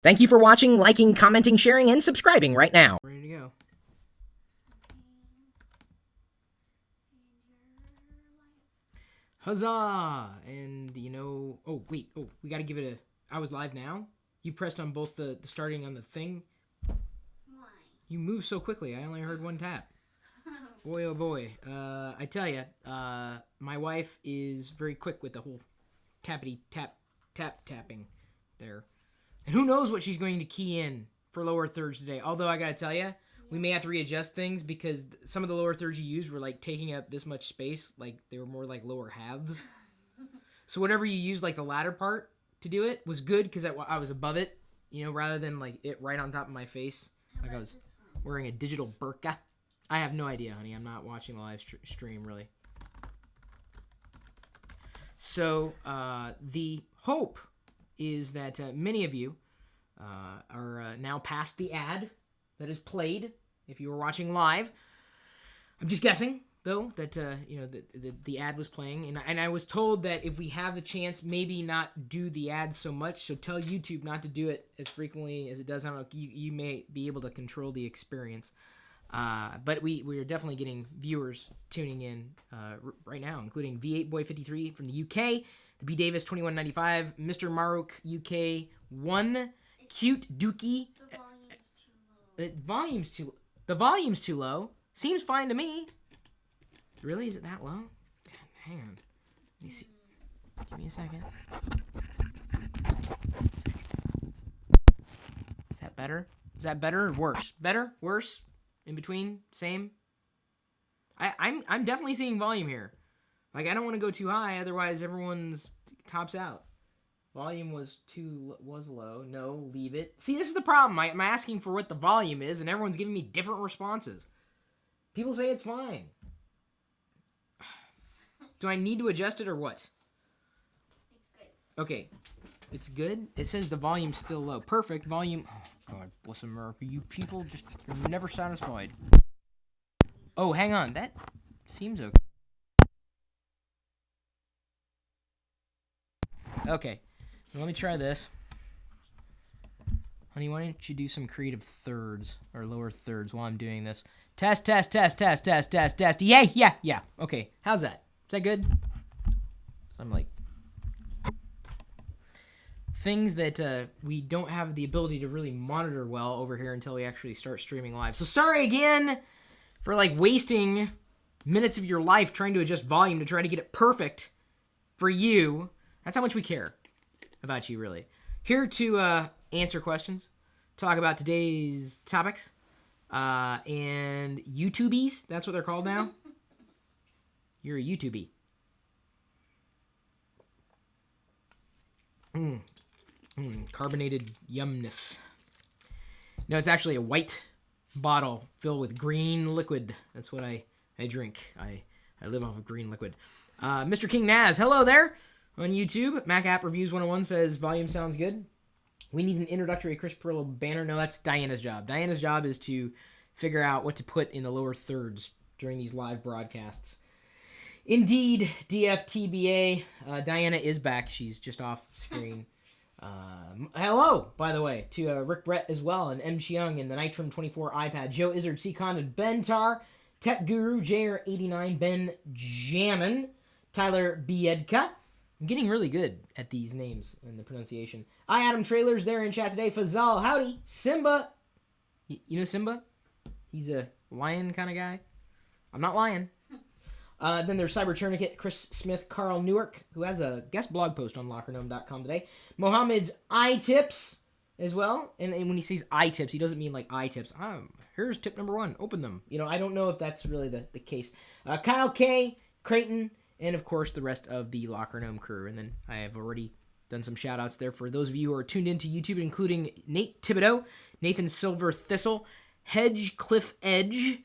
Thank you for watching, liking, commenting, sharing, and subscribing right now. Ready to go. Huzzah! And oh wait, we gotta give it a, I was live now? You pressed on both the starting on the thing? Why? You moved so quickly, I only heard one tap. Boy, oh boy. I tell you, my wife is very quick with the whole tappity tapping there. And who knows what she's going to key in for lower thirds today. Although I gotta tell you, we may have to readjust things because some of the lower thirds you used were like taking up this much space. Like they were more like lower halves. So whatever you used, like the latter part to do it, was good because I was above it, rather than like it right on top of my face. Like I was wearing a digital burqa. I have no idea, honey. I'm not watching the live stream, really. So the hope is that many of you are now past the ad that is played if you were watching live. I'm just guessing, though, that the ad was playing. And I was told that if we have the chance, maybe not do the ad so much. So tell YouTube not to do it as frequently as it does. I don't know. You may be able to control the experience. But we are definitely getting viewers tuning in right now, including V8Boy53 from the UK, the B Davis 2195, Mr. Maruk UK 1, Cute Dookie. The volume's too low. Seems fine to me. Really? Is it that low? Hang on. Let me see. Give me a second. Is that better? Is that better or worse? Better? Worse? In between? Same? I'm definitely seeing volume here. Like, I don't want to go too high, otherwise everyone's tops out. Volume was low. No, leave it. See, this is the problem. I'm asking for what the volume is, and everyone's giving me different responses. People say it's fine. Do I need to adjust it or what? It's good. Okay. It's good? It says the volume's still low. Perfect. Volume. Oh, God bless America. You people you're never satisfied. Oh, hang on. That seems okay. Okay. Let me try this. Honey, why don't you do some creative thirds or lower thirds while I'm doing this? Test. Yeah. Okay. How's that? Is that good? So I'm like things that we don't have the ability to really monitor well over here until we actually start streaming live. So sorry again for like wasting minutes of your life trying to adjust volume to try to get it perfect for you. That's how much we care about you, really. Here to answer questions, talk about today's topics, and YouTubies. That's what they're called now. You're a YouTubie. Carbonated yumness. No, it's actually a white bottle filled with green liquid. That's what I drink. I live off of green liquid. Mr. King Naz, hello there on YouTube. Mac App Reviews 101 says volume sounds good. We need an introductory Chris Pirillo banner. No, that's Diana's job. Diana's job is to figure out what to put in the lower thirds during these live broadcasts. Indeed, DFTBA. Diana is back. She's just off screen. Hello, by the way, to Rick Brett as well, and M. Chiung, and the Nitrum 24 iPad, Joe Izzard, C. Condon, Ben Tar, Tech Guru, JR89, Ben Jammin, Tyler Biedka. I'm getting really good at these names and the pronunciation. Adam Trailers there in chat today. Fazal, howdy. Simba. You know Simba? He's a lion kind of guy. I'm not lying. Then there's Cyber Tourniquet, Chris Smith, Carl Newark, who has a guest blog post on LockerGnome.com today. Mohammed's iTips as well. And when he says iTips, he doesn't mean like iTips. Here's tip number 1. Open them. I don't know if that's really the case. Kyle K, Creighton, and of course the rest of the LockerGnome crew. And then I have already done some shout outs there for those of you who are tuned into YouTube, including Nate Thibodeau, Nathan Silver Thistle, Hedge Cliff Edge,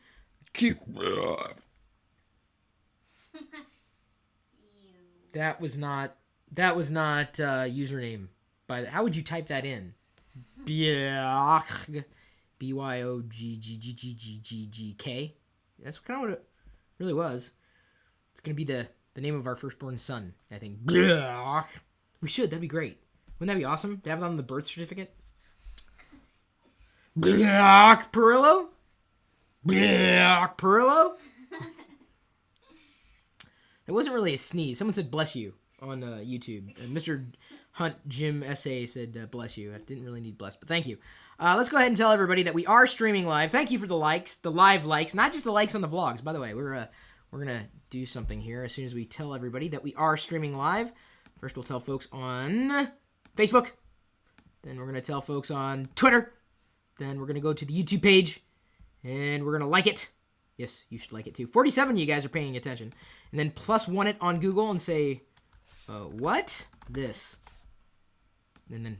That was not username. How would you type that in? Byoggk. B-Y-O-G-G-G-G-G-G-K. That's kind of what it really was. It's going to be the name of our firstborn son, I think. Byoggk. We should. That'd be great. Wouldn't that be awesome to have it on the birth certificate? Pirillo? Pirillo? It wasn't really a sneeze. Someone said bless you on YouTube. Mr. Hunt Jim SA said bless you. I didn't really need bless, but thank you. Let's go ahead and tell everybody that we are streaming live. Thank you for the likes, the live likes, not just the likes on the vlogs. By the way, we're gonna do something here as soon as we tell everybody that we are streaming live. First, we'll tell folks on Facebook. Then we're gonna tell folks on Twitter. Then we're gonna go to the YouTube page, and we're gonna like it. Yes, you should like it too. 47 of you guys are paying attention. And then +1 it on Google and say, what? This. And then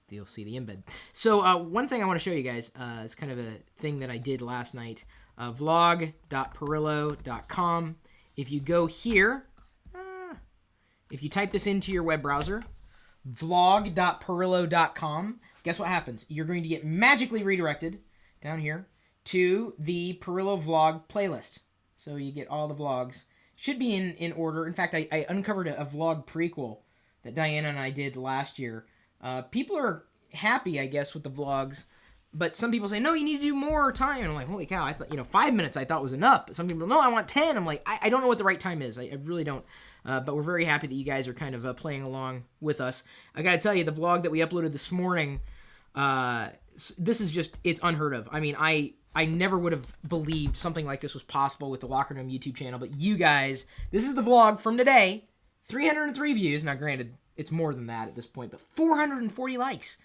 you'll see the embed. So one thing I want to show you guys is kind of a thing that I did last night. Vlog.pirillo.com. If you go here, if you type this into your web browser, vlog.pirillo.com, guess what happens? You're going to get magically redirected down here to the Pirillo vlog playlist. So you get all the vlogs. Should be in order. In fact, I uncovered a vlog prequel that Diana and I did last year. People are happy, I guess, with the vlogs, but some people say, no, you need to do more time. And I'm like, holy cow, I thought, 5 minutes I thought was enough. But some people, no, I want 10. I'm like, I don't know what the right time is. I really don't. But we're very happy that you guys are kind of playing along with us. I got to tell you, the vlog that we uploaded this morning, this is just, it's unheard of. I mean, I never would have believed something like this was possible with the LockerGnome YouTube channel, but you guys, this is the vlog from today. 303 views. Now, granted, it's more than that at this point, but 440 likes.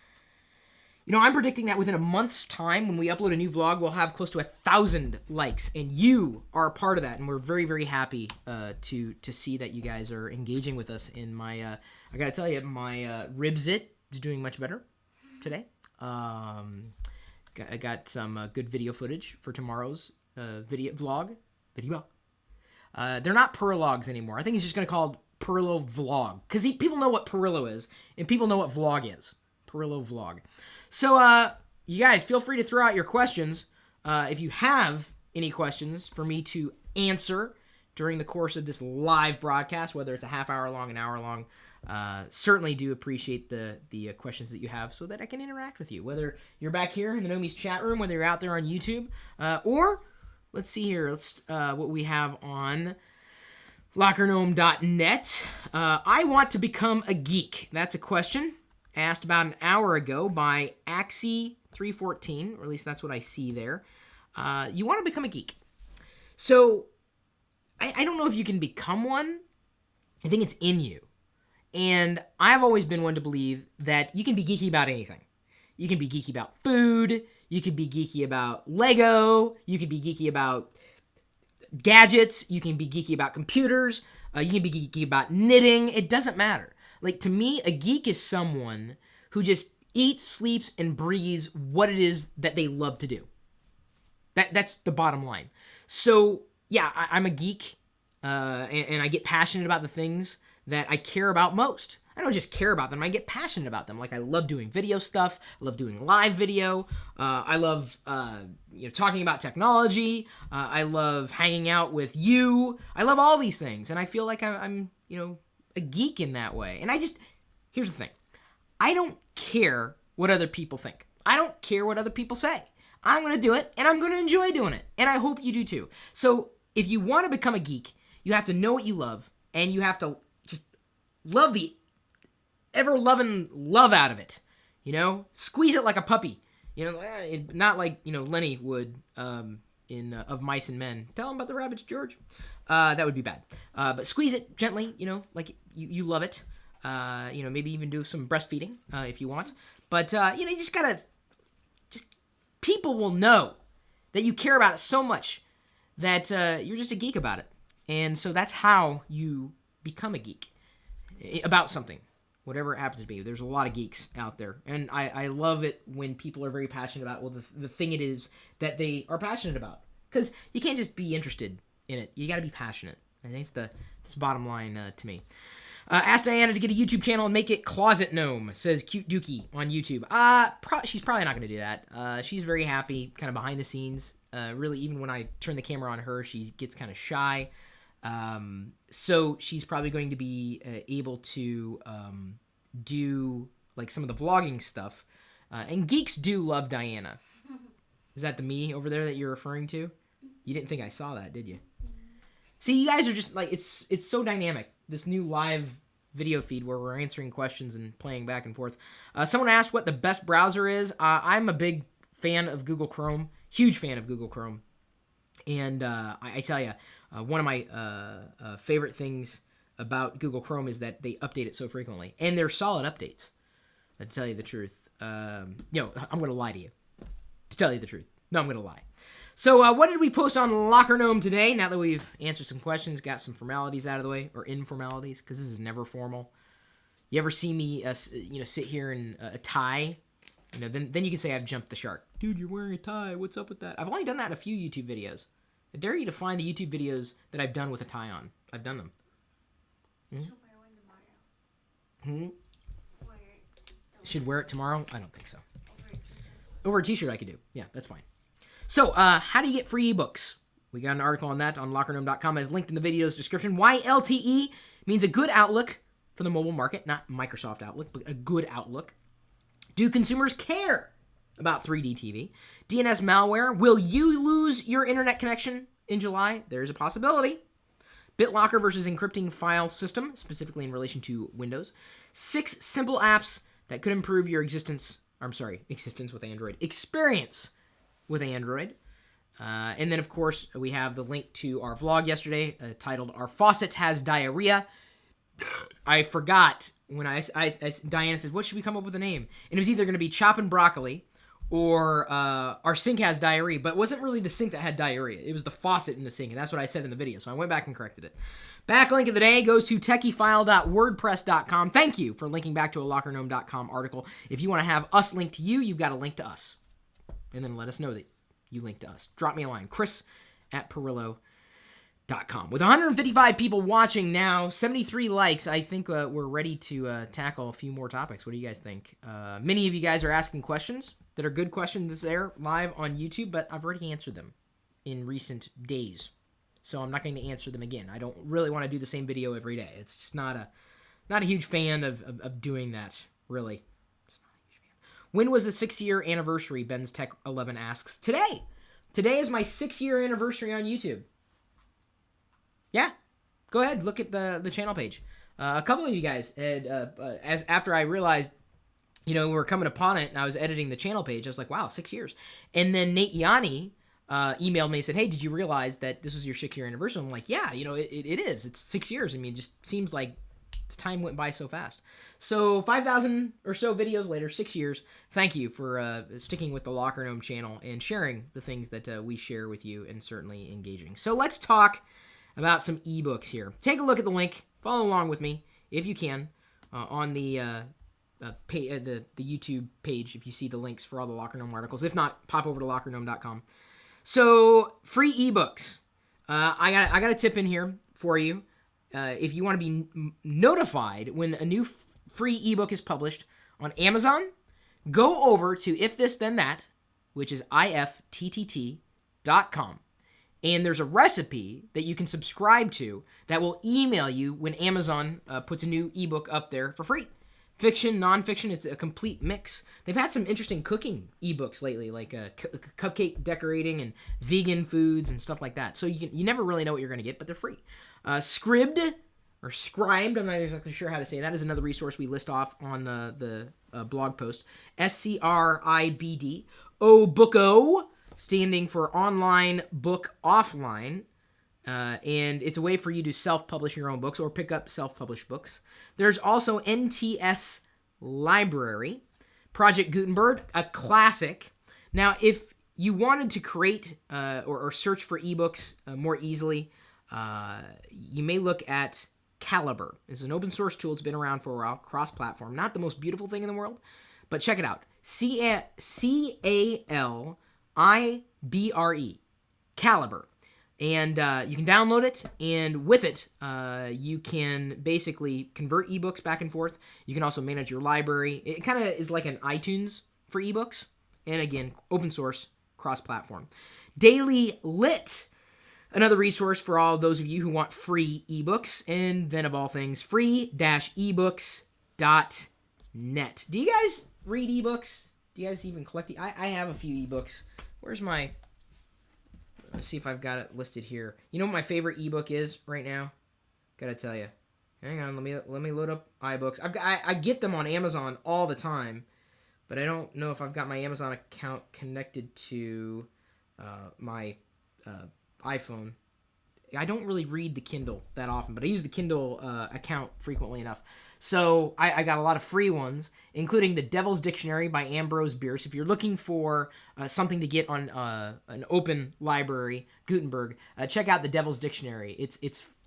I'm predicting that within a month's time, when we upload a new vlog, we'll have close to 1,000 likes, and you are a part of that, and we're very, very happy to see that you guys are engaging with us in my, I gotta tell you, my Ribzit is doing much better today. I got some good video footage for tomorrow's vlog. They're not Pirilogs anymore. I think it's just going to call Pirillo Vlog, because people know what Pirillo is, and people know what vlog is. Pirillo Vlog. So, you guys, feel free to throw out your questions. If you have any questions for me to answer during the course of this live broadcast, whether it's a half hour long, an hour long, certainly do appreciate the questions that you have so that I can interact with you. Whether you're back here in the Gnomies chat room, whether you're out there on YouTube, or let's see here, what we have on LockerGnome.net. I want to become a geek. That's a question asked about an hour ago by Axie314, or at least that's what I see there. You want to become a geek. So, I don't know if you can become one. I think it's in you. And I've always been one to believe that you can be geeky about anything. You can be geeky about food. You can be geeky about Lego. You can be geeky about gadgets. You can be geeky about computers. You can be geeky about knitting. It doesn't matter. Like, to me, a geek is someone who just eats, sleeps, and breathes what it is that they love to do. That's the bottom line. So, yeah, I'm a geek, and I get passionate about the things that I care about most. I don't just care about them, I get passionate about them. Like, I love doing video stuff, I love doing live video, I love talking about technology, I love hanging out with you, I love all these things, and I feel like I'm a geek in that way. And here's the thing, I don't care what other people think. I don't care what other people say. I'm going to do it, and I'm going to enjoy doing it, and I hope you do too. So, if you want to become a geek, you have to know what you love, and you have to just love the ever-loving love out of it. Squeeze it like a puppy. Not like, Lenny would in Of Mice and Men. Tell him about the rabbits, George. That would be bad. But squeeze it gently, like you love it. Maybe even do some breastfeeding if you want. But, you just gotta, people will know that you care about it so much that you're just a geek about it. And so that's how you become a geek about something, whatever it happens to be. There's a lot of geeks out there. And I love it when people are very passionate about, the thing it is that they are passionate about. Because you can't just be interested in it. You got to be passionate. I think it's the bottom line to me. Ask Diana to get a YouTube channel and make it Closet Gnome, says Cute Dookie on YouTube. She's probably not going to do that. She's very happy kind of behind the scenes. Really, even when I turn the camera on her, she gets kind of shy. So she's probably going to be able to do like some of the vlogging stuff. And geeks do love Diana. Is that the me over there that you're referring to? You didn't think I saw that, did you? See, you guys are just like, it's so dynamic. This new live video feed where we're answering questions and playing back and forth. Someone asked what the best browser is. I'm a big fan of Google Chrome. Huge fan of Google Chrome. And I tell you, one of my favorite things about Google Chrome is that they update it so frequently. And they're solid updates, to tell you the truth. I'm going to lie to you. To tell you the truth. No, I'm going to lie. So what did we post on LockerGnome today? Now that we've answered some questions, got some formalities out of the way, or informalities, because this is never formal. You ever see me, sit here in a tie? Then you can say I've jumped the shark. Dude, you're wearing a tie. What's up with that? I've only done that in a few YouTube videos. I dare you to find the YouTube videos that I've done with a tie on. I've done them. Should wear one tomorrow. Should wear it tomorrow? I don't think so. Over a t-shirt. Over a t-shirt I could do. Yeah, that's fine. So, how do you get free ebooks? We got an article on that on LockerGnome.com as linked in the video's description. Why LTE means a good outlook for the mobile market, not Microsoft Outlook, but a good outlook. Do consumers care about 3D TV? DNS malware. Will you lose your internet connection in July? There's a possibility. BitLocker versus encrypting file system, specifically in relation to Windows. 6 simple apps that could improve your existence with Android. Experience with Android. And then, of course, we have the link to our vlog yesterday titled Our Faucet Has Diarrhea. I forgot when Diana said, what should we come up with a name? And it was either going to be Choppin' Broccoli or Our Sink Has Diarrhea, but it wasn't really the sink that had diarrhea. It was the faucet in the sink, and that's what I said in the video. So I went back and corrected it. Backlink of the day goes to techyphile.wordpress.com. Thank you for linking back to a LockerGnome.com article. If you want to have us link to you, you've got to link to us. And then let us know that you link to us. Drop me a line, chris@Pirillo.com. With 155 people watching now, 73 likes, I think we're ready to tackle a few more topics. What do you guys think? Many of you guys are asking questions that are good questions there live on YouTube, but I've already answered them in recent days. So I'm not going to answer them again. I don't really want to do the same video every day. It's just not a huge fan of doing that, really. When was the 6-year anniversary? Ben's Tech 11 asks. Today. Today is my 6-year anniversary on YouTube. Yeah. Go ahead. Look at the channel page. A couple of you guys had, after I realized, we were coming upon it and I was editing the channel page, I was like, wow, 6 years. And then Nate Yanni emailed me and said, hey, did you realize that this was your 6-year anniversary? I'm like, yeah, it is. It's 6 years. I mean, it just seems like time went by so fast. So 5,000 or so videos later, 6 years. Thank you for sticking with the LockerGnome channel and sharing the things that we share with you and certainly engaging. So let's talk about some ebooks here. Take a look at the link. Follow along with me if you can on the YouTube page if you see the links for all the LockerGnome articles. If not, pop over to LockerGnome.com. So free ebooks. I got a tip in here for you. If you want to be notified when a new free ebook is published on Amazon, go over to If This Then That, which is ifttt.com. And there's a recipe that you can subscribe to that will email you when Amazon puts a new ebook up there for free. Fiction, nonfiction, it's a complete mix. They've had some interesting cooking ebooks lately, like cupcake decorating and vegan foods and stuff like that. So you never really know what you're going to get, but they're free. Scribd, or Scribed, I'm not exactly sure how to say that, is another resource we list off on the blog post. SCRIBD. Ebook, standing for Online Book Offline. And it's a way for you to self-publish your own books or pick up self-published books. There's also NTS Library, Project Gutenberg, a classic. Now, if you wanted to create or search for ebooks more easily, you may look at Calibre. It's an open source tool. It's been around for a while, cross-platform. Not the most beautiful thing in the world, but check it out. Calibre, Calibre. And you can download it, and with it, you can basically convert ebooks back and forth. You can also manage your library. It kind of is like an iTunes for ebooks. And again, open source, cross-platform. Daily Lit, another resource for all those of you who want free ebooks. And then, of all things, free-ebooks.net. Do you guys read ebooks? Do you guys even collect? I have a few ebooks. Where's my... Let's see if I've got it listed here. You know what my favorite ebook is right now? Gotta tell you. Hang on, let me load up iBooks. I get them on Amazon all the time, but I don't know if I've got my Amazon account connected to my iPhone. I don't really read the Kindle that often, but I use the Kindle account frequently enough. So I got a lot of free ones, including The Devil's Dictionary by Ambrose Bierce. If you're looking for something to get on an open library, Gutenberg, check out The Devil's Dictionary.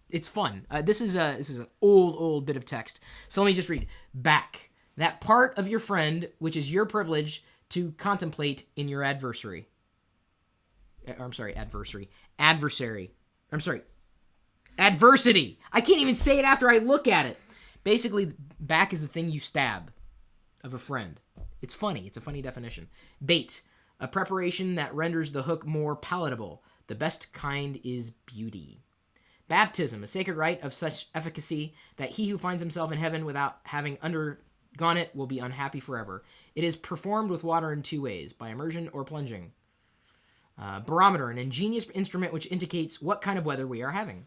It's fun. This is an old bit of text. So let me just read. Back. That part of your friend which is your privilege to contemplate in your adversary. Adversary. Adversity. I can't even say it after I look at it. Basically, back is the thing you stab of a friend. It's funny. It's a funny definition. Bait. A preparation that renders the hook more palatable. The best kind is beauty. Baptism, a sacred rite of such efficacy that he who finds himself in heaven without having undergone it will be unhappy forever. It is performed with water in 2 ways, by immersion or plunging. Barometer, an ingenious instrument which indicates what kind of weather we are having.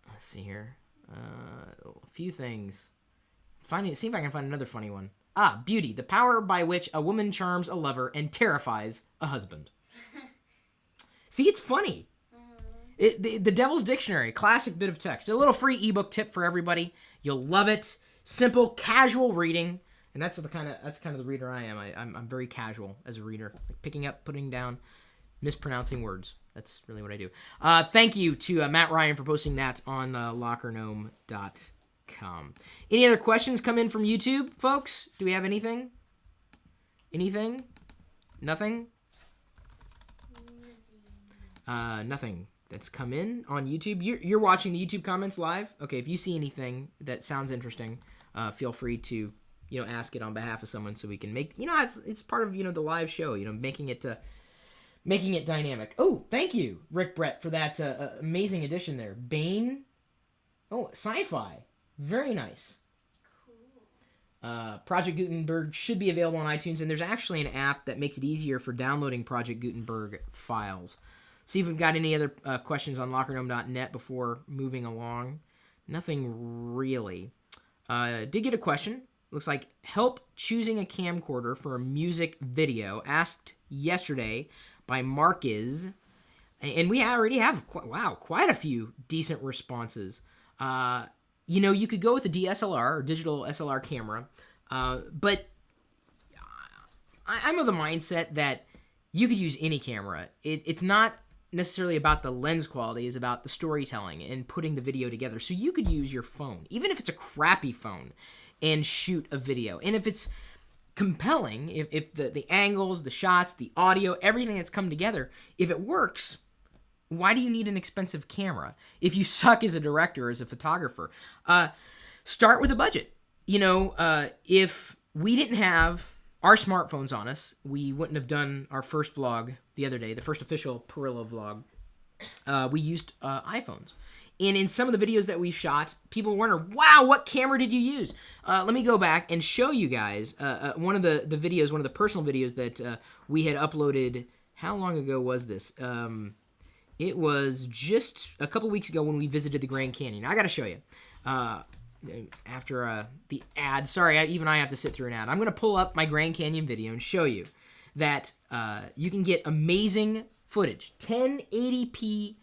Let's see here. A few things. See if I can find another funny one. Beauty, the power by which a woman charms a lover and terrifies a husband. See, it's funny. The Devil's Dictionary, classic bit of text. A little free ebook tip for everybody. You'll love it. Simple, casual reading, and that's kind of the reader I am. I'm very casual as a reader, like picking up, putting down, mispronouncing words. That's really what I do. Thank you to Matt Ryan for posting that on LockerGnome.com. Any other questions come in from YouTube, folks? Do we have anything? Anything? Nothing? Nothing that's come in on YouTube. You're watching the YouTube comments live? Okay, if you see anything that sounds interesting, feel free to, ask it on behalf of someone so we can make, it's part of, the live show, making it dynamic. Oh, thank you, Rick Brett, for that amazing addition there. Bane. Oh, sci-fi. Very nice. Project Gutenberg should be available on iTunes, and there's actually an app that makes it easier for downloading Project Gutenberg files. See if we've got any other questions on LockerGnome.net before moving along. Nothing really. Did get a question. Looks like help choosing a camcorder for a music video. Asked yesterday by Marcus. And we already have, quite a few decent responses. You could go with a DSLR or digital SLR camera. But I'm of the mindset that you could use any camera. It's not necessarily about the lens quality, it's about the storytelling and putting the video together. So you could use your phone, even if it's a crappy phone, and shoot a video. And if it's compelling, if the angles, the shots, the audio, everything that's come together, if it works, why do you need an expensive camera? If you suck as a director, as a photographer, start with a budget. If we didn't have our smartphones on us, we wouldn't have done our first vlog the other day, the first official Pirillo vlog. We used iPhones. And in some of the videos that we've shot, people wonder, wow, what camera did you use? Let me go back and show you guys one of the videos, one of the personal videos that we had uploaded. How long ago was this? It was just a couple weeks ago when we visited the Grand Canyon. I got to show you. After the ad, sorry, even I have to sit through an ad. I'm going to pull up my Grand Canyon video and show you that you can get amazing footage, 1080p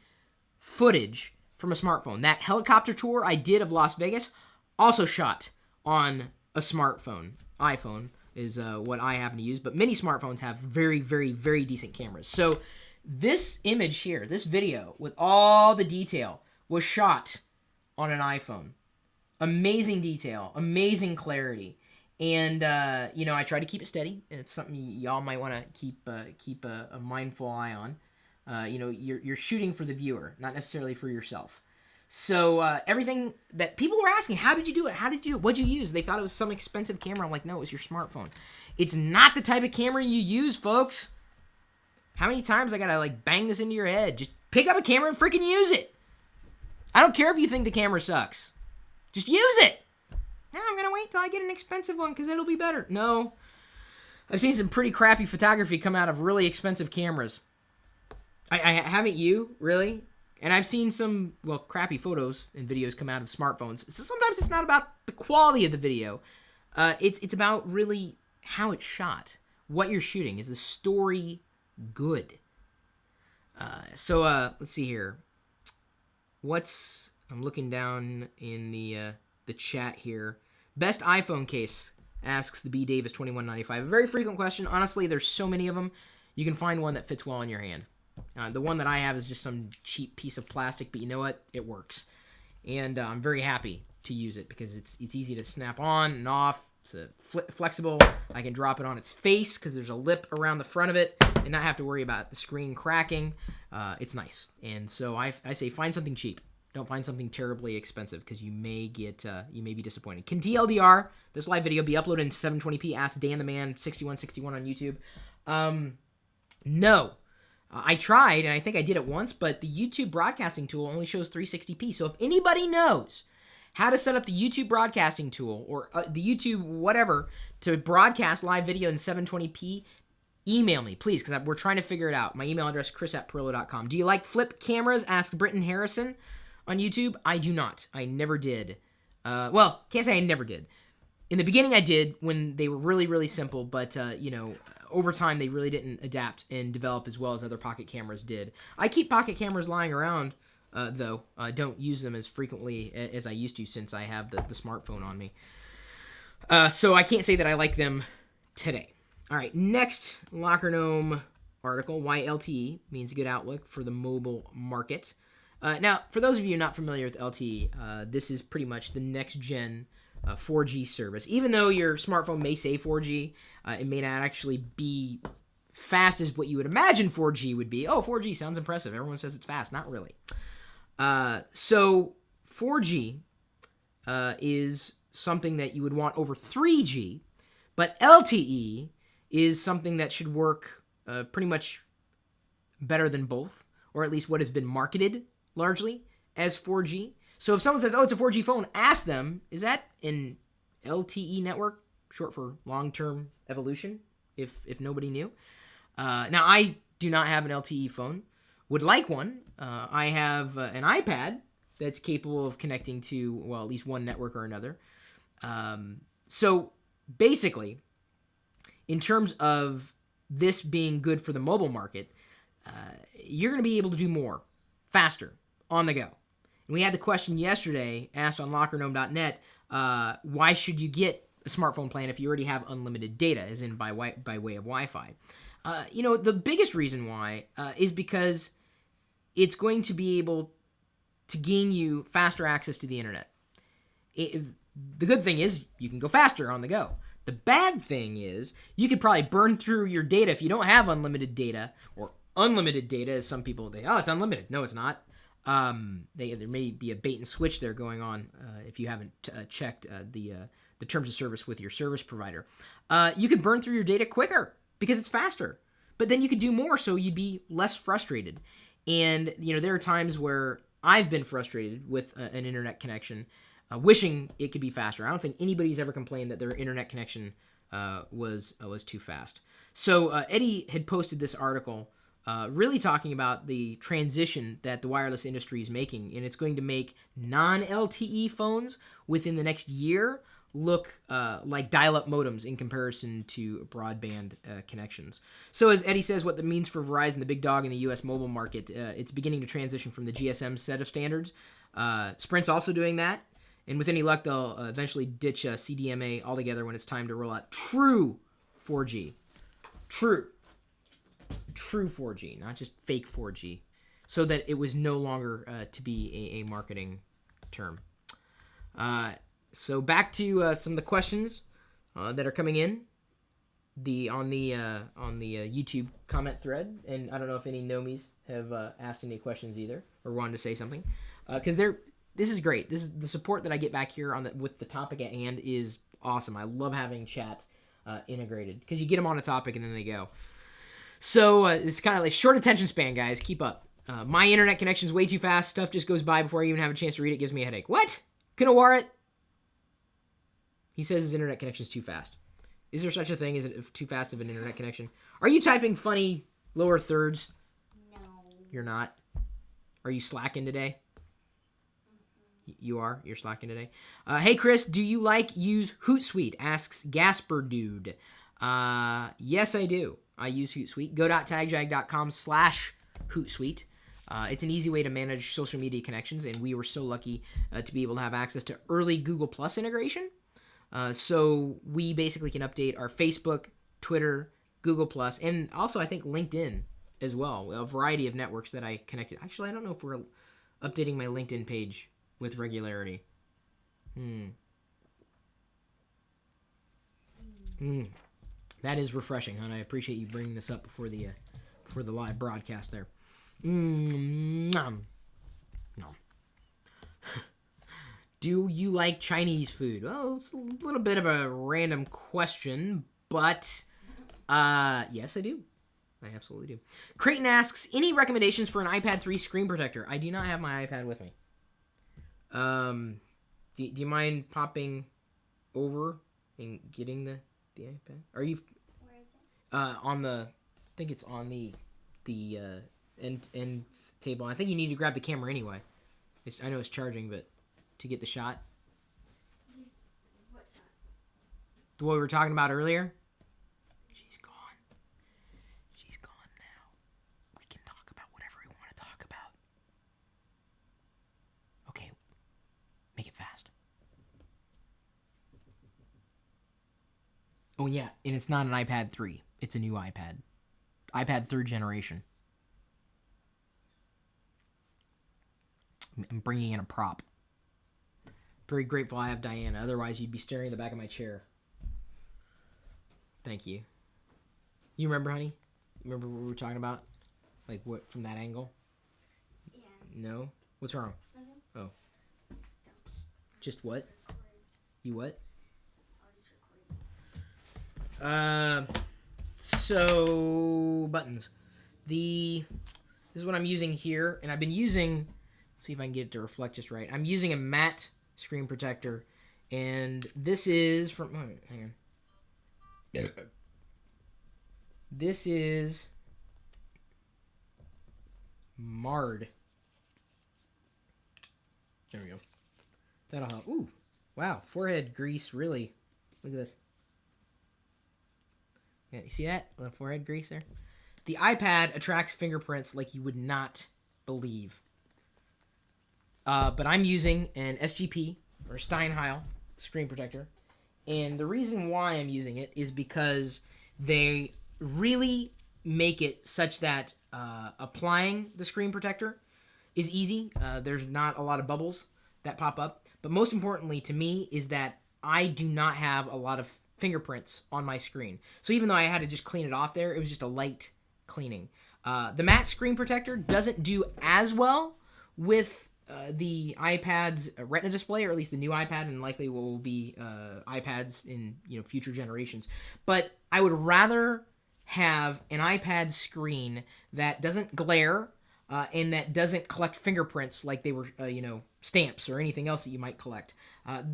footage from a smartphone. That helicopter tour I did of Las Vegas, also shot on a smartphone. iPhone is what I happen to use, but many smartphones have very, very, very decent cameras. So this image here, this video with all the detail was shot on an iPhone. Amazing detail, amazing clarity. And, I try to keep it steady. It's something y'all might want to keep a mindful eye on. You're shooting for the viewer, not necessarily for yourself. So everything that people were asking, how did you do it? What'd you use? They thought it was some expensive camera. I'm like, no, it was your smartphone. It's not the type of camera you use, folks. How many times I gotta bang this into your head? Just pick up a camera and freaking use it. I don't care if you think the camera sucks. Just use it. Now I'm gonna wait till I get an expensive one because it'll be better. No. I've seen some pretty crappy photography come out of really expensive cameras. I haven't you, really? And I've seen some, well, crappy photos and videos come out of smartphones. So sometimes it's not about the quality of the video. It's about really how it's shot. What you're shooting. Is the story good? So let's see here. I'm looking down in the chat here. Best iPhone case, asks the B Davis 2195. A very frequent question. Honestly, there's so many of them. You can find one that fits well in your hand. The one that I have is just some cheap piece of plastic, but you know what? It works. And I'm very happy to use it because it's easy to snap on and off. It's flexible. I can drop it on its face because there's a lip around the front of it and not have to worry about the screen cracking. It's nice. And so I say find something cheap. Don't find something terribly expensive because you may be disappointed. Can TLDR, this live video, be uploaded in 720p? Ask Dan the Man 6161 on YouTube. No. I tried, and I think I did it once, but the YouTube broadcasting tool only shows 360p. So if anybody knows how to set up the YouTube broadcasting tool or the YouTube whatever to broadcast live video in 720p, email me, please, because we're trying to figure it out. My email address, chris@pirillo.com. Do you like flip cameras? Ask Britton Harrison on YouTube. I do not. I never did. Well, can't say I never did. In the beginning, I did when they were really, really simple, but, over time, they really didn't adapt and develop as well as other pocket cameras did. I keep pocket cameras lying around, though. I don't use them as frequently as I used to since I have the smartphone on me. So I can't say that I like them today. All right, next LockerGnome article, why LTE means a good outlook for the mobile market. Now, for those of you not familiar with LTE, this is pretty much the next-gen 4G service. Even though your smartphone may say 4G, it may not actually be fast as what you would imagine 4G would be. Oh, 4G sounds impressive. Everyone says it's fast. Not really. So 4G is something that you would want over 3G, but LTE is something that should work pretty much better than both, or at least what has been marketed largely as 4G. So if someone says, oh, it's a 4G phone, ask them, is that an LTE network, short for long-term evolution, if nobody knew? Now, I do not have an LTE phone. Would like one. I have an iPad that's capable of connecting to, well, at least one network or another. So basically, in terms of this being good for the mobile market, you're going to be able to do more, faster, on the go. And we had the question yesterday asked on LockerGnome.net, why should you get a smartphone plan if you already have unlimited data, as in by way of Wi-Fi? The biggest reason why is because it's going to be able to gain you faster access to the internet. The good thing is you can go faster on the go. The bad thing is you could probably burn through your data if you don't have unlimited data, or unlimited data, as some people say, oh, it's unlimited. No, it's not. There may be a bait and switch there going on if you haven't checked the terms of service with your service provider. You could burn through your data quicker because it's faster, but then you could do more, so you'd be less frustrated. And there are times where I've been frustrated with an internet connection, wishing it could be faster. I don't think anybody's ever complained that their internet connection was too fast. So Eddie had posted this article really talking about the transition that the wireless industry is making, and it's going to make non-LTE phones within the next year look like dial-up modems in comparison to broadband connections. So as Eddie says, what that means for Verizon, the big dog in the U.S. mobile market, it's beginning to transition from the GSM set of standards. Sprint's also doing that, and with any luck, they'll eventually ditch CDMA altogether when it's time to roll out true 4G. True 4G, not just fake 4G, so that it was no longer to be a marketing term. So back to some of the questions that are coming in on the YouTube comment thread, and I don't know if any Gnomies have asked any questions either or wanted to say something, because this is great. This is the support that I get back here with the topic at hand is awesome. I love having chat integrated because you get them on a topic and then they go. So it's kind of like short attention span, guys. Keep up. My internet connection's way too fast. Stuff just goes by before I even have a chance to read it. Gives me a headache. What? Kinawarit? He says his internet connection's too fast. Is there such a thing? Is it too fast of an internet connection? Are you typing funny lower thirds? No. You're not. Are you slacking today? You are? You're slacking today? Hey, Chris, do you use Hootsuite? Asks Gasper Dude. Yes, I do. I use Hootsuite. go.tagjag.com/Hootsuite. It's an easy way to manage social media connections, and we were so lucky to be able to have access to early Google Plus integration. So we basically can update our Facebook, Twitter, Google Plus, and also I think LinkedIn as well. A variety of networks that I connected. Actually, I don't know if we're updating my LinkedIn page with regularity. That is refreshing, hon. I appreciate you bringing this up before the live broadcast there. No. Do you like Chinese food? Well, it's a little bit of a random question, but yes, I do. I absolutely do. Creighton asks, any recommendations for an iPad 3 screen protector? I do not have my iPad with me. Do you mind popping over and getting the iPad? Are you Where is it? on the? I think it's on the end table. I think you need to grab the camera anyway. I know it's charging, but to get the shot, What shot? the one we were talking about earlier. She's gone. She's gone now. We can talk about whatever we want to talk about. Okay, make it fast. Oh yeah, and it's not an iPad 3. It's a new iPad. iPad 3rd generation. I'm bringing in a prop. Very grateful I have Diana. Otherwise, you'd be staring at the back of my chair. Thank you. You remember, honey? Remember what we were talking about? Like what from that angle? Yeah. No? What's wrong? Nothing. Oh. Just what? You what? I'll just record it. So buttons. This is what I'm using here, and I've been using. Let's see if I can get it to reflect just right. I'm using a matte screen protector, and this is from. Oh, hang on. This is Mard. There we go. That'll help. Ooh, wow, forehead grease. Really, look at this. Yeah, you see that? The forehead grease there? The iPad attracts fingerprints like you would not believe. But I'm using an SGP, or Steinheil, screen protector. And the reason why I'm using it is because they really make it such that applying the screen protector is easy. There's not a lot of bubbles that pop up. But most importantly to me is that I do not have a lot of fingerprints on my screen. So even though I had to just clean it off there, it was just a light cleaning. The matte screen protector doesn't do as well with the iPad's Retina display, or at least the new iPad, and likely will be iPads in future generations. But I would rather have an iPad screen that doesn't glare and that doesn't collect fingerprints like they were, stamps or anything else that you might collect.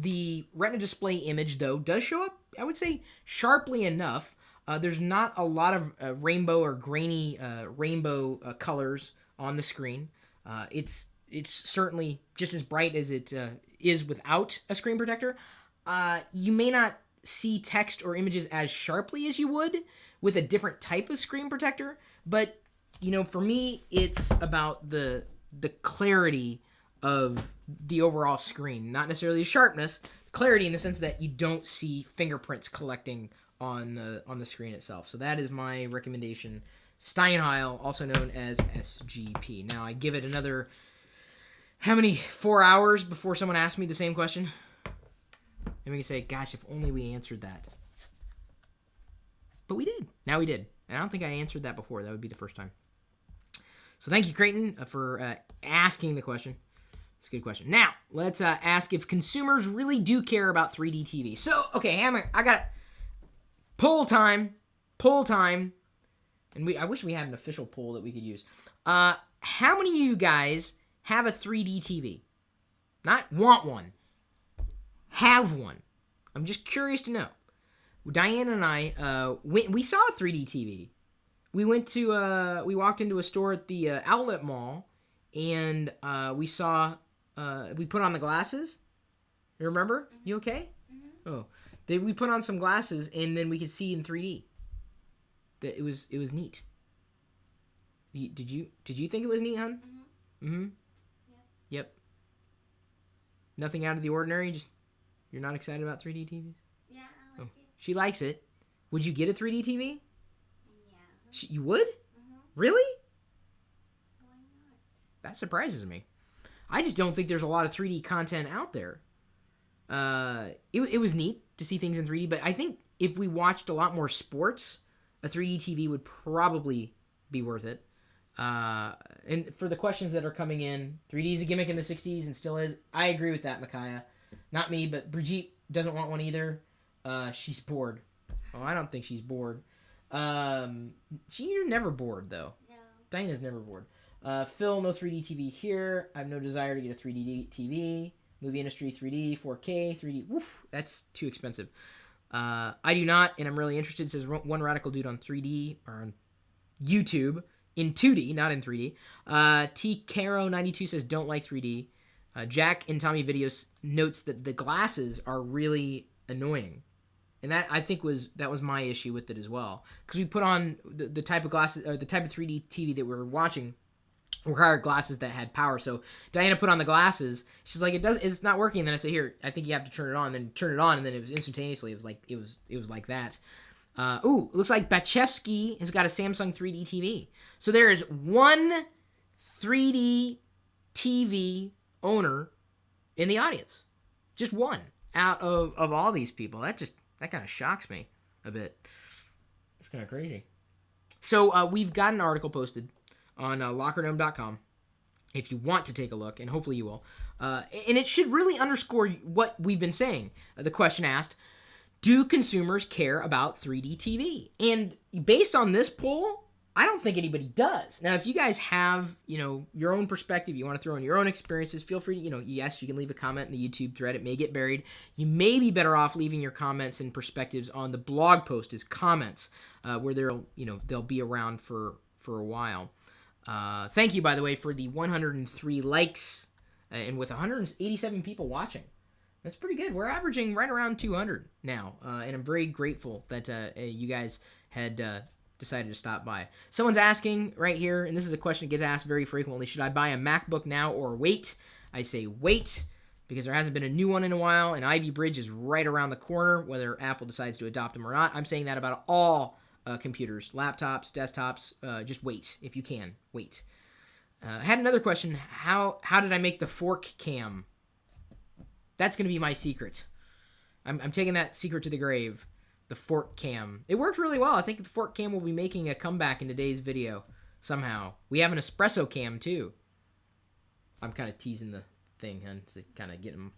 The Retina display image, though, does show up, I would say, sharply enough. There's not a lot of rainbow or grainy rainbow colors on the screen. It's certainly just as bright as it is without a screen protector. You may not see text or images as sharply as you would with a different type of screen protector, but for me, it's about the clarity of the overall screen, not necessarily the sharpness, clarity in the sense that you don't see fingerprints collecting on the screen itself. So that is my recommendation. Steinheil, also known as SGP. Now I give it another, 4 hours before someone asks me the same question? And we can say, gosh, if only we answered that. But we did. Now we did. And I don't think I answered that before. That would be the first time. So thank you, Creighton, for asking the question. It's a good question. Now, let's ask if consumers really do care about 3D TV. So, okay, I got poll time. And I wish we had an official poll that we could use. How many of you guys have a 3D TV? Not want one. Have one. I'm just curious to know. Diane and I we saw a 3D TV. We walked into a store at the outlet mall, and we put on the glasses. You remember? You okay? Mm-hmm. Oh, we put on some glasses, and then we could see in 3D. That it was neat. Did you think it was neat, hon? Mm-hmm. Mm-hmm. Yep. Nothing out of the ordinary. Just you're not excited about 3D TVs? Yeah, I like it. She likes it. Would you get a 3D TV? Yeah. You would? Mm-hmm. Really? Why not? That surprises me. I just don't think there's a lot of 3D content out there. It was neat to see things in 3D, but I think if we watched a lot more sports, a 3D TV would probably be worth it. And for the questions that are coming in, 3D is a gimmick in the 60s and still is. I agree with that, Micaiah. Not me, but Brigitte doesn't want one either. She's bored. Oh, I don't think she's bored. You're never bored, though. No. Diana's never bored. Phil, no 3D TV here. I have no desire to get a 3D TV. Movie industry, 3D, 4K, 3D. Woof, that's too expensive. I do not, and I'm really interested, says one radical dude on 3D, or on YouTube, in 2D, not in 3D. T. Caro92 says, don't like 3D. Jack in Tommy Videos notes that the glasses are really annoying. And that, I think, was my issue with it as well. Because we put on the type of glasses, or the type of 3D TV that we were watching required glasses that had power. So Diana put on the glasses. She's like, it's not working. And then I said, here, I think you have to turn it on. And then turn it on, and then it was instantaneously. It was like that. It looks like Bachevsky has got a Samsung 3D TV. So there is one 3D TV owner in the audience. Just one out of all these people. That kind of shocks me a bit. It's kind of crazy. So we've got an article posted on LockerGnome.com if you want to take a look, and hopefully you will. And it should really underscore what we've been saying. The question asked, do consumers care about 3D TV? And based on this poll, I don't think anybody does. Now, if you guys have, your own perspective, you want to throw in your own experiences, feel free to, yes, you can leave a comment in the YouTube thread. It may get buried. You may be better off leaving your comments and perspectives on the blog post as comments, where they'll be around for a while. Thank you, by the way, for the 103 likes and with 187 people watching. That's pretty good. We're averaging right around 200 now, and I'm very grateful that you guys had decided to stop by. Someone's asking right here, and this is a question that gets asked very frequently, should I buy a MacBook now or wait? I say wait, because there hasn't been a new one in a while, and Ivy Bridge is right around the corner, whether Apple decides to adopt them or not. I'm saying that about all computers, laptops, desktops. Just wait if you can. Wait. I had another question. How did I make the fork cam? That's going to be my secret. I'm taking that secret to the grave. The fork cam. It worked really well. I think the fork cam will be making a comeback in today's video somehow. We have an espresso cam too. I'm kind of teasing the thing, huh? To kind of get him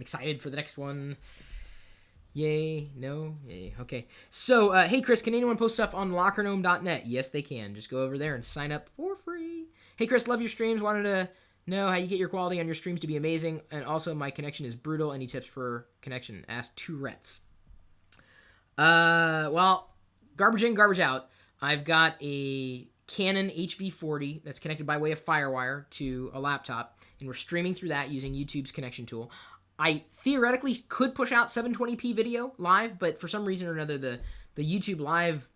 excited for the next one. Yay, no, yay, okay. So, hey Chris, can anyone post stuff on LockerGnome.net? Yes, they can. Just go over there and sign up for free. Hey Chris, love your streams. Wanted to know how you get your quality on your streams to be amazing. And also, my connection is brutal. Any tips for connection? Ask Tourette's. Well, garbage in, garbage out. I've got a Canon HV40 that's connected by way of FireWire to a laptop, and we're streaming through that using YouTube's connection tool. I theoretically could push out 720p video live, but for some reason or another, the YouTube live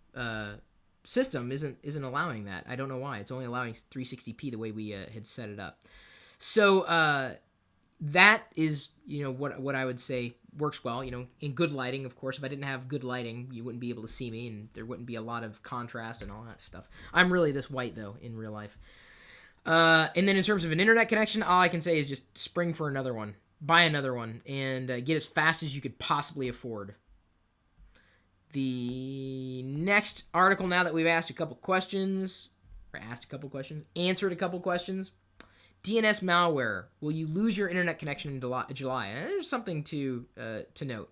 system isn't allowing that. I don't know why. It's only allowing 360p the way we had set it up. So that is, what I would say works well. In good lighting, of course. If I didn't have good lighting, you wouldn't be able to see me, and there wouldn't be a lot of contrast and all that stuff. I'm really this white though in real life. And then in terms of an internet connection, all I can say is just spring for another one. Buy another one and get as fast as you could possibly afford. The next article, now that we've answered a couple questions, DNS malware. Will you lose your internet connection in July? There's something to note.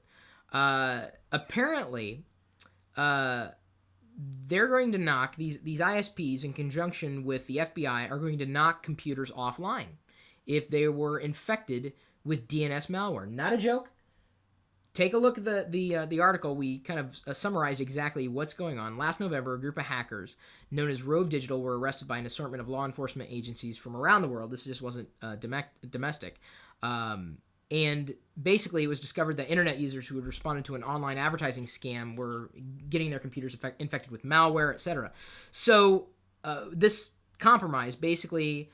Apparently, they're going to knock, these ISPs in conjunction with the FBI are going to knock computers offline if they were infected with DNS malware. Not a joke. take a look at the article. We kind of summarized exactly what's going on. Last November, a group of hackers known as Rove Digital were arrested by an assortment of law enforcement agencies from around the world. This just wasn't domestic. And basically, it was discovered that internet users who had responded to an online advertising scam were getting their computers infected with malware, etc. So this compromise basically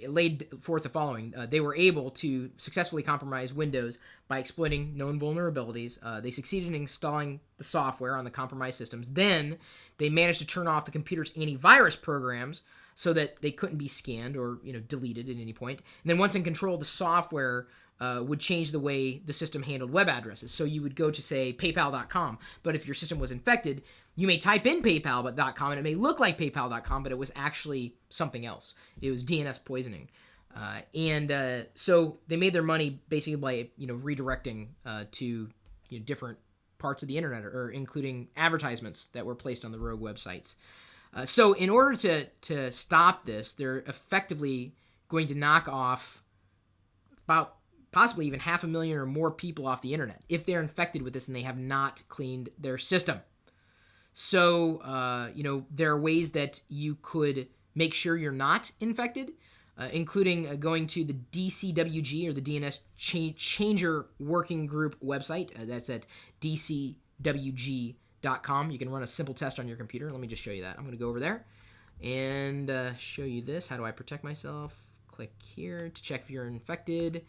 laid forth the following. They were able to successfully compromise Windows by exploiting known vulnerabilities. They succeeded in installing the software on the compromised systems. Then they managed to turn off the computer's antivirus programs so that they couldn't be scanned or deleted at any point. And then once in control, the software would change the way the system handled web addresses. So you would go to, say, paypal.com, but if your system was infected, you may type in paypal.com and it may look like paypal.com, but it was actually something else. It was DNS poisoning. So they made their money basically by redirecting to different parts of the internet, or including advertisements that were placed on the rogue websites. So in order to stop this, they're effectively going to knock off about possibly even 500,000 or more people off the internet if they're infected with this and they have not cleaned their system. So, there are ways that you could make sure you're not infected, including going to the DCWG, or the DNS Changer Working Group website. That's at dcwg.com. You can run a simple test on your computer. Let me just show you that. I'm going to go over there and show you this. How do I protect myself? Click here to check if you're infected.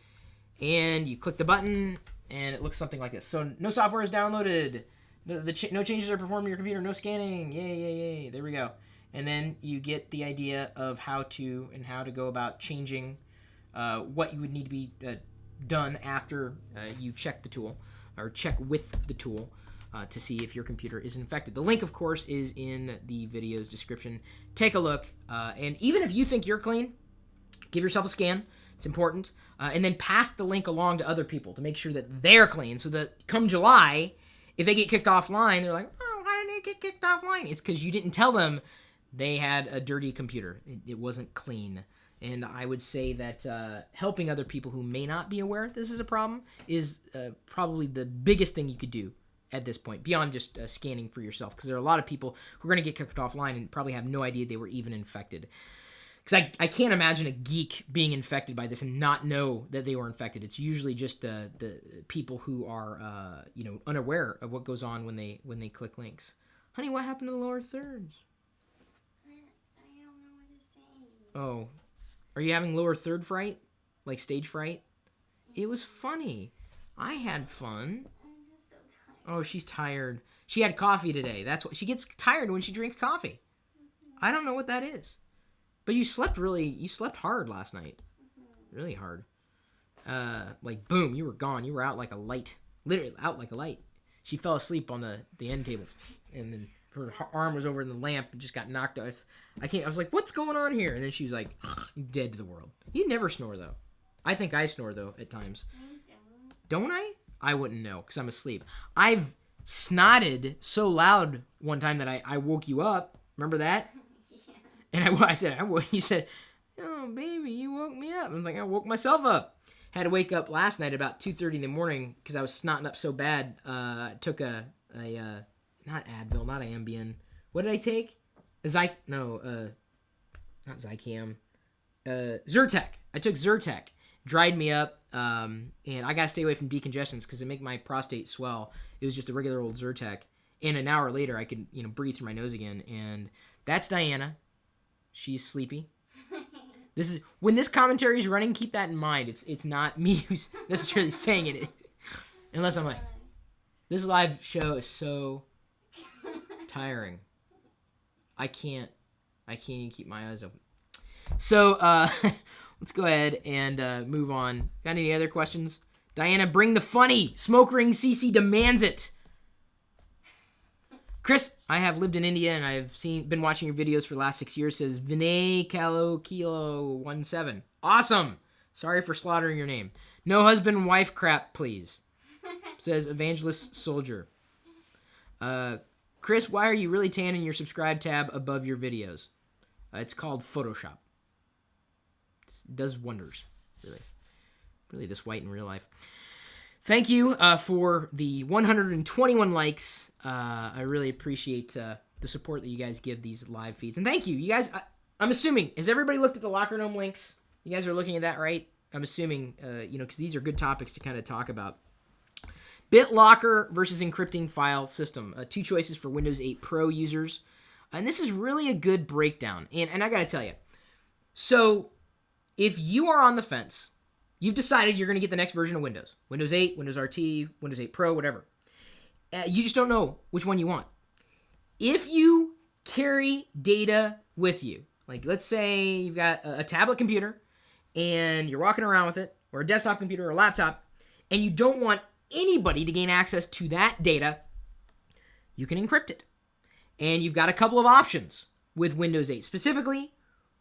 And you click the button, and it looks something like this. So no software is downloaded. No changes are performed on your computer. No scanning. Yay, yay, yay. There we go. And then you get the idea of how to go about changing what you would need to be done after you check the tool, or check with the tool, to see if your computer is infected. The link, of course, is in the video's description. Take a look. And even if you think you're clean, give yourself a scan. It's important. And then pass the link along to other people to make sure that they're clean, so that come July, if they get kicked offline, they're like, oh, why did they get kicked offline? It's because you didn't tell them they had a dirty computer. It wasn't clean. And I would say that helping other people who may not be aware this is a problem is probably the biggest thing you could do at this point, beyond just scanning for yourself, because there are a lot of people who are going to get kicked offline and probably have no idea they were even infected. Because I can't imagine a geek being infected by this and not know that they were infected. It's usually just the people who are unaware of what goes on when they click links. Honey, what happened to the lower thirds? I don't know what to say. Oh, are you having lower third fright, like stage fright? It was funny. I had fun. I'm just so tired. Oh, she's tired. She had coffee today. That's what she gets tired when she drinks coffee. I don't know what that is. But you slept hard last night. Really hard. Like, boom, you were gone. You were out like a light. Literally out like a light. She fell asleep on the end table. And then her arm was over in the lamp and just got knocked out. I was like, what's going on here? And then she was like, dead to the world. You never snore, though. I think I snore, though, at times. Don't I? I wouldn't know, because I'm asleep. I've snotted so loud one time that I woke you up. Remember that? And I said, you said, oh, baby, you woke me up. I'm like, I woke myself up. Had to wake up last night about 2:30 in the morning because I was snotting up so bad. I took not Advil, not Ambien. What did I take? Not Zycam. Zyrtec. I took Zyrtec. Dried me up, and I got to stay away from decongestants because they make my prostate swell. It was just a regular old Zyrtec. And an hour later, I could breathe through my nose again. And that's Diana. She's sleepy. This is when this commentary is running. Keep that in mind. It's not me who's necessarily saying it, unless I'm like, this live show is so tiring. I can't even keep my eyes open. So let's go ahead and move on. Got any other questions? Diana, bring the funny. Smoke Ring CC demands it. Chris, I have lived in India and I've been watching your videos for the last 6 years, says Vinay Kilo 17. Awesome. Sorry for slaughtering your name. No husband and wife crap, please. Says Evangelist Soldier. Chris, why are you really tan in your subscribe tab above your videos? It's called Photoshop. It does wonders, really. Really this white in real life. Thank you for the 121 likes. I really appreciate the support that you guys give these live feeds. And thank you. You guys, I'm assuming, has everybody looked at the LockerGnome links? You guys are looking at that, right? I'm assuming, because these are good topics to kind of talk about. BitLocker versus encrypting file system. 2 choices for Windows 8 Pro users. And this is really a good breakdown. And I got to tell you, so if you are on the fence, you've decided you're going to get the next version of Windows. Windows 8, Windows RT, Windows 8 Pro, whatever. You just don't know which one you want. If you carry data with you, like let's say you've got a tablet computer and you're walking around with it, or a desktop computer or a laptop, and you don't want anybody to gain access to that data, you can encrypt it. And you've got a couple of options with Windows 8. Specifically,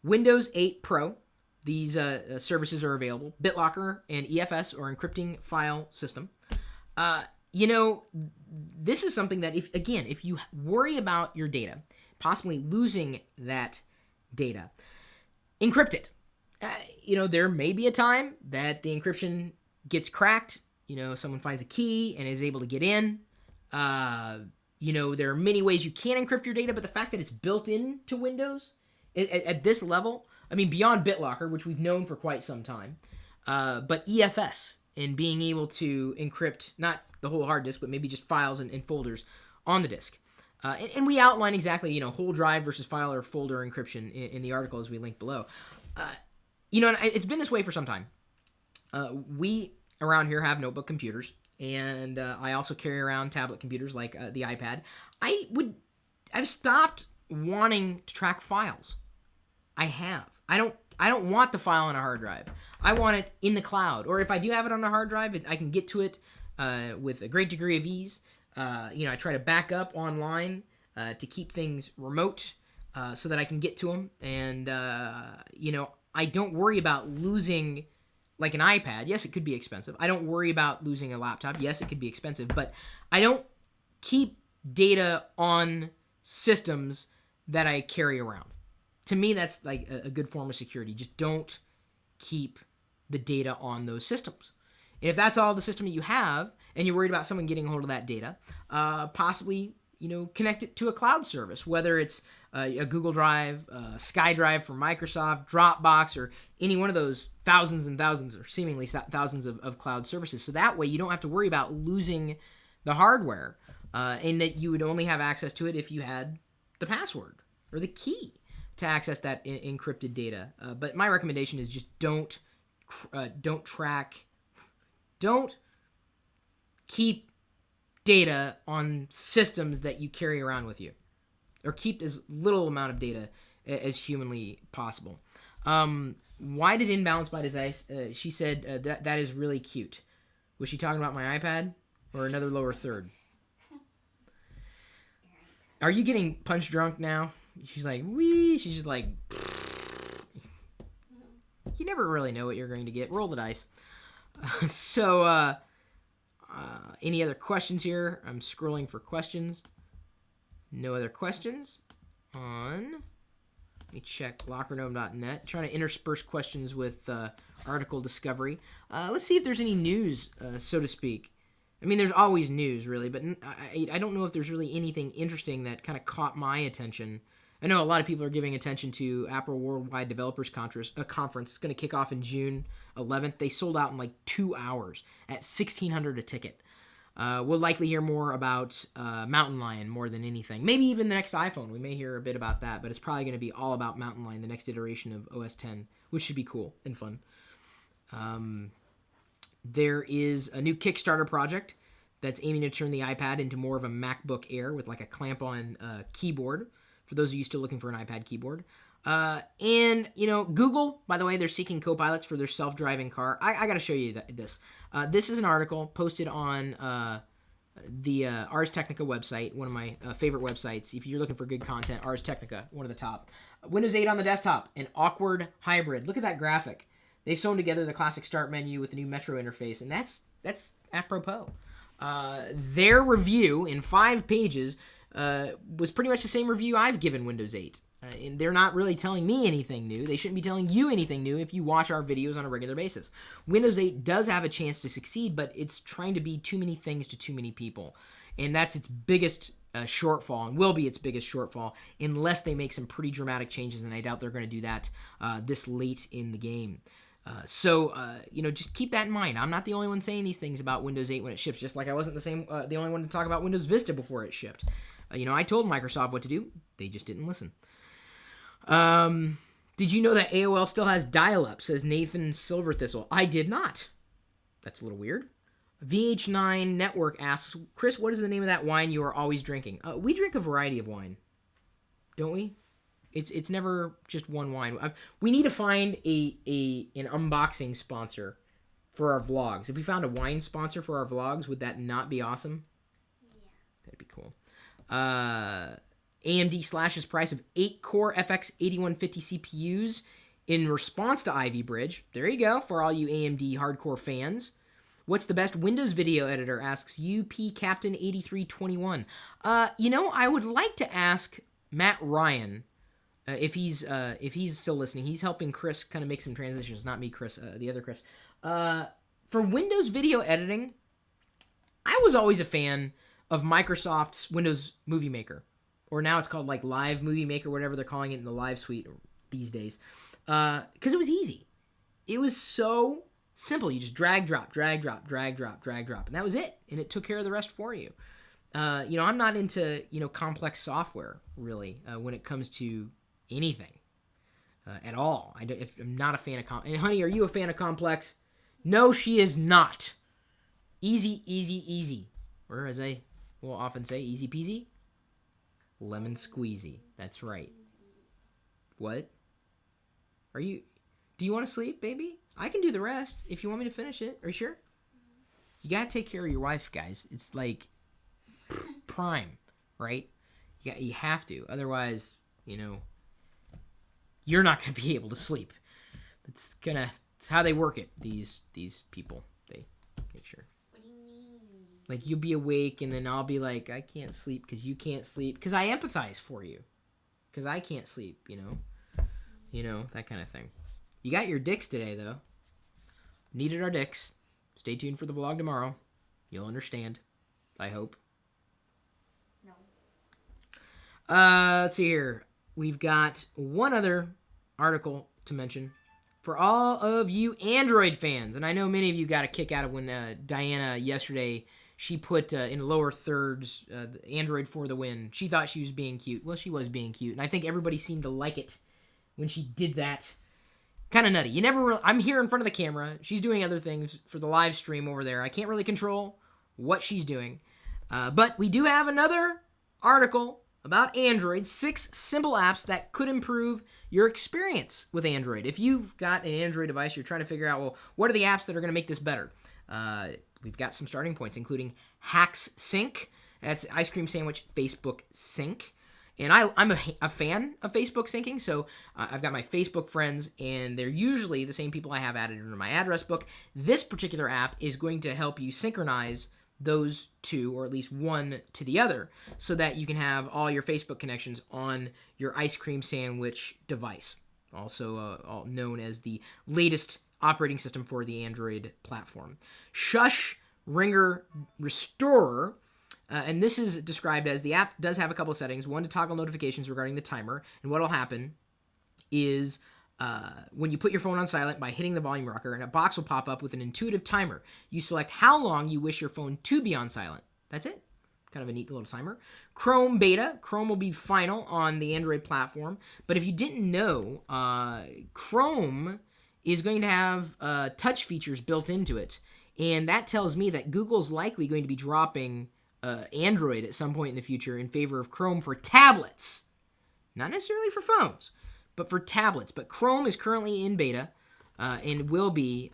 Windows 8 Pro. These services are available. BitLocker and EFS, or Encrypting File System. This is something that, if you worry about your data, possibly losing that data, encrypt it. There may be a time that the encryption gets cracked. Someone finds a key and is able to get in. There are many ways you can encrypt your data, but the fact that it's built into Windows at this level, beyond BitLocker, which we've known for quite some time, but EFS and being able to encrypt not the whole hard disk, but maybe just files and folders on the disk. And we outline exactly, whole drive versus file or folder encryption in the article as we link below. And it's been this way for some time. We around here have notebook computers, and I also carry around tablet computers like the iPad. I've stopped wanting to track files. I have. I don't want the file on a hard drive. I want it in the cloud, or if I do have it on a hard drive, I can get to it with a great degree of ease. I try to back up online to keep things remote so that I can get to them, and I don't worry about losing. Like an iPad, yes, it could be expensive. I don't worry about losing a laptop. Yes, it could be expensive, but I don't keep data on systems that I carry around. To me, that's like a good form of security. Just don't keep the data on those systems. And if that's all the system that you have, and you're worried about someone getting a hold of that data, possibly connect it to a cloud service, whether it's a Google Drive, SkyDrive from Microsoft, Dropbox, or any one of those thousands and thousands, or seemingly thousands of cloud services. So that way you don't have to worry about losing the hardware, and that you would only have access to it if you had the password or the key to access that encrypted data. But my recommendation is just don't keep data on systems that you carry around with you, or keep as little amount of data as humanly possible. Why did Inbalance by Design? She said that is really cute. Was she talking about my iPad or another lower third? Are you getting punch drunk now? She's like, wee. She's just like, you never really know what you're going to get. Roll the dice. Any other questions here? I'm scrolling for questions. No other questions on. Let me check LockerGnome.net. Trying to intersperse questions with article discovery. Let's see if there's any news, so to speak. There's always news, really, but I don't know if there's really anything interesting that kind of caught my attention. I know a lot of people are giving attention to Apple Worldwide Developers Conference. It's going to kick off in June 11th. They sold out in like 2 hours at $1,600 a ticket. We'll likely hear more about Mountain Lion more than anything. Maybe even the next iPhone. We may hear a bit about that, but it's probably going to be all about Mountain Lion, the next iteration of OS X, which should be cool and fun. There is a new Kickstarter project that's aiming to turn the iPad into more of a MacBook Air with like a clamp-on keyboard, for those of you still looking for an iPad keyboard. Google, by the way, they're seeking co-pilots for their self-driving car. I got to show you this. This is an article posted on the Ars Technica website, one of my favorite websites. If you're looking for good content, Ars Technica, one of the top. Windows 8 on the desktop, an awkward hybrid. Look at that graphic. They've sewn together the classic start menu with the new Metro interface, and that's apropos. Their review in 5 pages was pretty much the same review I've given Windows 8. And they're not really telling me anything new. They shouldn't be telling you anything new if you watch our videos on a regular basis. Windows 8 does have a chance to succeed, but it's trying to be too many things to too many people. And that's its biggest shortfall, and will be its biggest shortfall, unless they make some pretty dramatic changes, and I doubt they're going to do that this late in the game. So just keep that in mind. I'm not the only one saying these things about Windows 8 when it ships, just like I wasn't the only one to talk about Windows Vista before it shipped. I told Microsoft what to do. They just didn't listen. Did you know that AOL still has dial-up, says Nathan Silverthistle. I did not. That's a little weird. VH9 Network asks, Chris, what is the name of that wine you are always drinking? We drink a variety of wine, don't we? It's never just one wine. We need to find an unboxing sponsor for our vlogs. If we found a wine sponsor for our vlogs, would that not be awesome? Yeah. That'd be cool. AMD slashes price of 8-core FX 8150 CPUs in response to Ivy Bridge. There you go, for all you AMD hardcore fans. What's the best Windows video editor, asks UP Captain 8321. I would like to ask Matt Ryan if he's still listening. He's helping Chris kind of make some transitions. Not me, Chris, the other Chris. For Windows video editing, I was always a fan of Microsoft's Windows Movie Maker. Or now it's called like Live Movie Maker, whatever they're calling it in the Live Suite these days. Because it was easy. It was so simple. You just drag, drop, drag, drop, drag, drop, drag, drop. And that was it. And it took care of the rest for you. I'm not into, complex software, really, when it comes to anything at all. I'm not a fan of and honey, are you a fan of complex? No, she is not. Easy, easy, easy. Or as I will often say, easy peasy. Lemon squeezy. That's right. What? Do you want to sleep, baby? I can do the rest if you want me to finish it. Are you sure? You gotta take care of your wife, guys. It's like prime, right? You have to. Otherwise, you're not gonna be able to sleep. It's how they work it, these people. They make sure. What do you mean? Like, you'll be awake, and then I'll be like, I can't sleep because you can't sleep. Because I empathize for you. Because I can't sleep, that kind of thing. You got your dicks today, though. Needed our dicks. Stay tuned for the vlog tomorrow. You'll understand. I hope. No. Let's see here. We've got one other article to mention. For all of you Android fans, and I know many of you got a kick out of when Diana yesterday, she put in lower thirds, Android for the win. She thought she was being cute. Well, she was being cute, and I think everybody seemed to like it when she did that. Kind of nutty. I'm here in front of the camera. She's doing other things for the live stream over there. I can't really control what she's doing. But we do have another article about Android, 6 simple apps that could improve your experience with Android. If you've got an Android device, you're trying to figure out, well, what are the apps that are going to make this better? We've got some starting points, including Hacks Sync. That's ice cream sandwich Facebook Sync. And I'm a fan of Facebook syncing, so I've got my Facebook friends, and they're usually the same people I have added into my address book. This particular app is going to help you synchronize those two, or at least one to the other, so that you can have all your Facebook connections on your ice cream sandwich device, also known as the latest operating system for the Android platform. Shush Ringer Restorer. And this is described as the app does have a couple of settings. One, to toggle notifications regarding the timer. And what will happen is when you put your phone on silent by hitting the volume rocker, and a box will pop up with an intuitive timer. You select how long you wish your phone to be on silent. That's it. Kind of a neat little timer. Chrome beta. Chrome will be final on the Android platform. But if you didn't know, Chrome is going to have touch features built into it. And that tells me that Google's likely going to be dropping Android at some point in the future in favor of Chrome for tablets. Not necessarily for phones, but for tablets. But Chrome is currently in beta and will be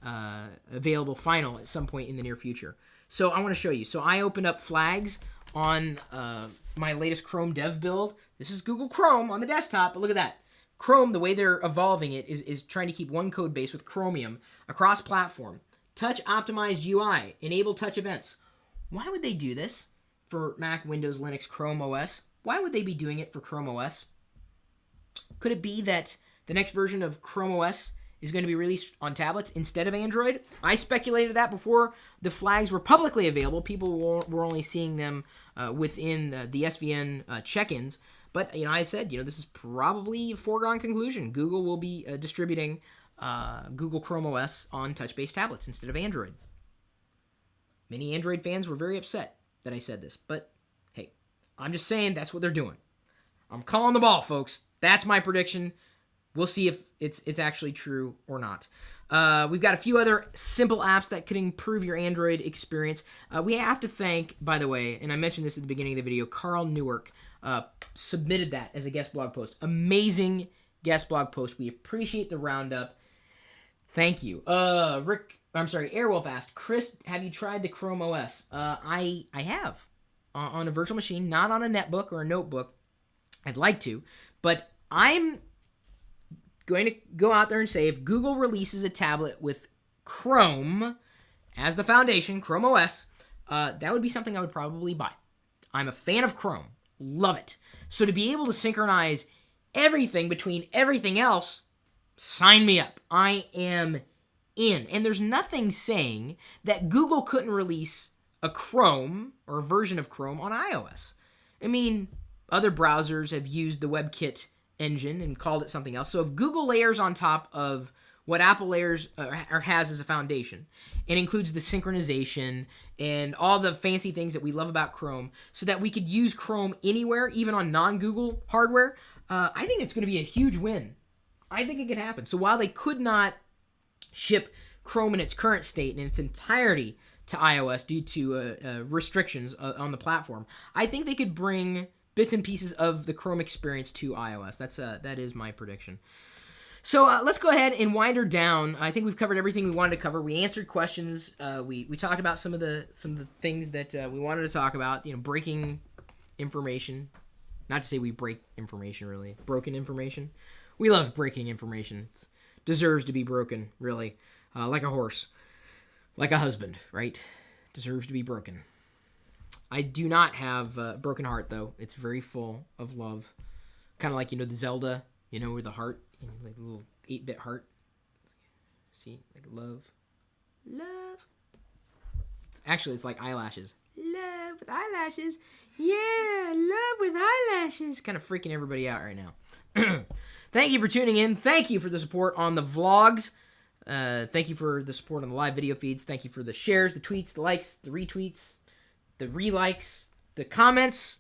available final at some point in the near future. So I want to show you. So I opened up flags on my latest Chrome dev build. This is Google Chrome on the desktop, but look at that. Chrome, the way they're evolving it, is trying to keep one code base with Chromium across platform. Touch optimized UI. Enable touch events. Why would they do this for Mac, Windows, Linux, Chrome OS? Why would they be doing it for Chrome OS? Could it be that the next version of Chrome OS is going to be released on tablets instead of Android? I speculated that before the flags were publicly available. People were only seeing them within the SVN check-ins. But, I said, this is probably a foregone conclusion. Google will be distributing Google Chrome OS on touch-based tablets instead of Android. Many Android fans were very upset that I said this. But, hey, I'm just saying that's what they're doing. I'm calling the ball, folks. That's my prediction. We'll see if it's actually true or not. We've got a few other simple apps that could improve your Android experience. We have to thank, by the way, and I mentioned this at the beginning of the video, Carl Newark submitted that as a guest blog post. Amazing guest blog post. We appreciate the roundup. Thank you. Airwolf asked, Chris, have you tried the Chrome OS? I have on a virtual machine, not on a netbook or a notebook. I'd like to, but I'm going to go out there and say if Google releases a tablet with Chrome as the foundation, Chrome OS, that would be something I would probably buy. I'm a fan of Chrome. Love it. So to be able to synchronize everything between everything else, sign me up. I am in. And there's nothing saying that Google couldn't release a Chrome or a version of Chrome on iOS. I mean, other browsers have used the WebKit engine and called it something else. So if Google layers on top of what Apple layers or has as a foundation, it includes the synchronization and all the fancy things that we love about Chrome so that we could use Chrome anywhere, even on non-Google hardware, I think it's going to be a huge win. I think it could happen. So while they could not ship Chrome in its current state in its entirety to iOS due to restrictions on the platform, I think they could bring bits and pieces of the Chrome experience to iOS. That is my prediction. So let's go ahead and wind her down. I think we've covered everything we wanted to cover. We answered questions. We talked about some of the things that we wanted to talk about. Breaking information. Not to say we break information, really. Broken information. We love breaking information. It deserves to be broken, really. Like a horse. Like a husband, right? Deserves to be broken. I do not have a broken heart, though. It's very full of love. Kind of like, the Zelda, where the heart, like a little 8-bit heart. See, like love. It's like eyelashes. Love with eyelashes. Yeah, love with eyelashes. Kind of freaking everybody out right now. Thank you for tuning in. Thank you for the support on the vlogs. Thank you for the support on the live video feeds. Thank you for the shares, the tweets, the likes, the retweets, the relikes, the comments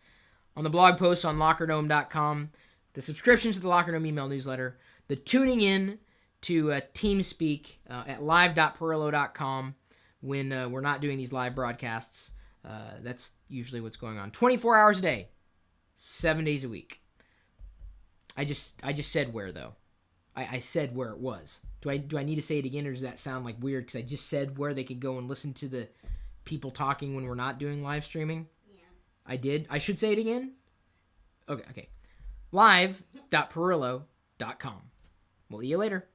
on the blog posts on LockerGnome.com, the subscriptions to the LockerGnome email newsletter, the tuning in to TeamSpeak at live.pirillo.com when we're not doing these live broadcasts. That's usually what's going on. 24 hours a day, 7 days a week. I just said where, though. I said where it was. Do I need to say it again, or does that sound like weird because I just said where they could go and listen to the people talking when we're not doing live streaming? Yeah. I did. I should say it again? Okay. Live.pirillo.com. We'll see you later.